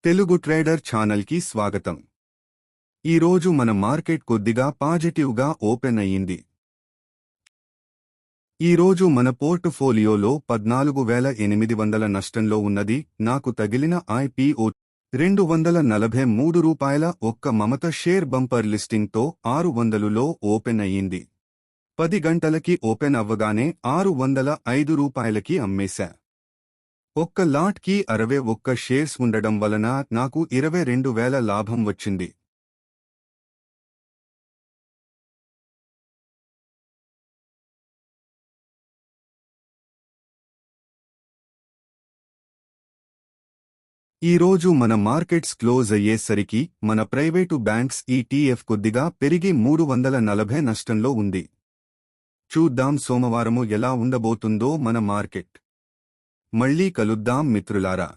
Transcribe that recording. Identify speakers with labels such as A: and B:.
A: Telugu trader ఛానల్కి స్వాగతం. ఈరోజు మన మార్కెట్ కొద్దిగా పాజిటివ్గా ఓపెన్ అయ్యింది. ఈరోజు మన పోర్టుఫోలియోలో 14,800 నష్టంలో ఉన్నది. నాకు తగిలిన ఐపీఓ రూ. 243 ఒక్క మమత షేర్ బంపర్ లిస్టింగ్తో 600లో ఓపెన్ అయ్యింది. 10 గంటలకి ఓపెన్ అవ్వగానే రూ. 605కి అమ్మేశా. ఒక్క లాట్కి 61 షేర్స్ ఉండడం వలన నాకు 22,000 లాభం వచ్చింది. ఈరోజు మన మార్కెట్స్ క్లోజ్ అయ్యేసరికి మన ప్రైవేటు బ్యాంక్స్ ఈటీఎఫ్ కొద్దిగా పెరిగి 340 నష్టంలో ఉంది. చూద్దాం సోమవారము ఎలా ఉండబోతుందో మన మార్కెట్. మళ్ళీ కలుద్దాం మిత్రులారా.